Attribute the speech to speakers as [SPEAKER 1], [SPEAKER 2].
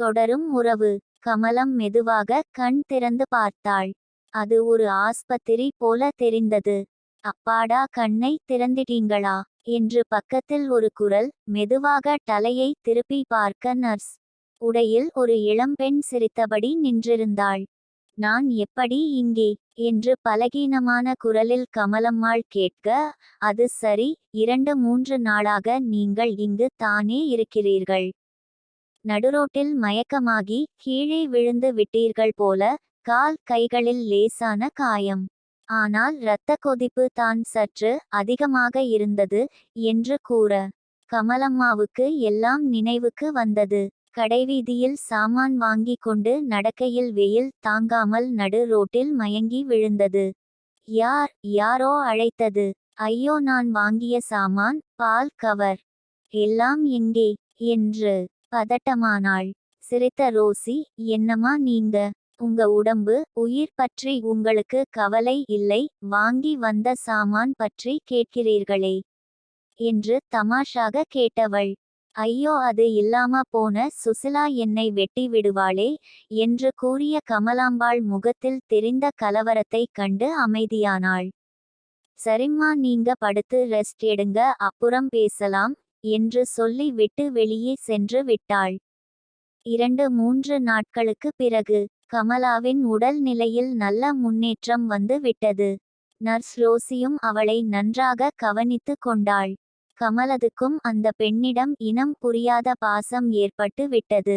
[SPEAKER 1] தொடரும் உறவு. கமலம் மெதுவாக கண் திறந்து பார்த்தாள். அது ஒரு ஆஸ்பத்திரி போல தெரிந்தது. அப்பாடா, கண்ணை திறந்திட்டீங்களா என்று பக்கத்தில் ஒரு குரல். மெதுவாக தலையை திருப்பி பார்க்க நர்ஸ் உடையில் ஒரு இளம்பெண் சிரித்தபடி நின்றிருந்தாள். நான் எப்படி இங்கே என்று பலகீனமான குரலில் கமலம்மாள் கேட்க, அது சரி, 2-3 நாளாக நீங்கள் இங்கு தானே இருக்கிறீர்கள். நடுரோட்டில் மயக்கமாகி கீழே விழுந்து விட்டீர்கள் போல. கால் கைகளில் லேசான காயம். ஆனால் இரத்த கொதிப்பு தான் சற்று அதிகமாக இருந்தது என்று கூற, கமலம்மாவுக்கு எல்லாம் நினைவுக்கு வந்தது. கடைவீதியில் சாமான் வாங்கி கொண்டு நடக்கையில் வெயில் தாங்காமல் நடு ரோட்டில் மயங்கி விழுந்தது. யாரோ அழைத்தது. ஐயோ, நான் வாங்கிய சாமான், பால் கவர் எல்லாம் எங்கே என்று பதட்டமானாள். சிரித்த ரோசி, என்னம்மா நீங்க, உங்க உடம்பு உயிர் பற்றி உங்களுக்கு கவலை இல்லை, வாங்கி வந்த சாமான் பற்றி கேட்கிறீர்களே என்று தமாஷாக கேட்டவள். ஐயோ, அது இல்லாம போன சுசிலா என்னை வெட்டி விடுவாளே என்று கூறிய கமலாம்பாள் முகத்தில் தெரிந்த கலவரத்தை கண்டு அமைதியானாள். சரிம்மா, நீங்க படுத்து ரெஸ்ட் எடுங்க, அப்புறம் பேசலாம் என்று சொல்லி விட்டு வெளியே சென்று விட்டாள். 2-3 நாட்களுக்கு பிறகு கமலாவின் உடல் நிலையில் நல்ல முன்னேற்றம் வந்து விட்டது. நர்ஸ் ரோசியும் அவளை நன்றாக கவனித்து கொண்டாள். கமலதுக்கும் அந்த பெண்ணிடம் இனம் புரியாத பாசம் ஏற்பட்டு விட்டது.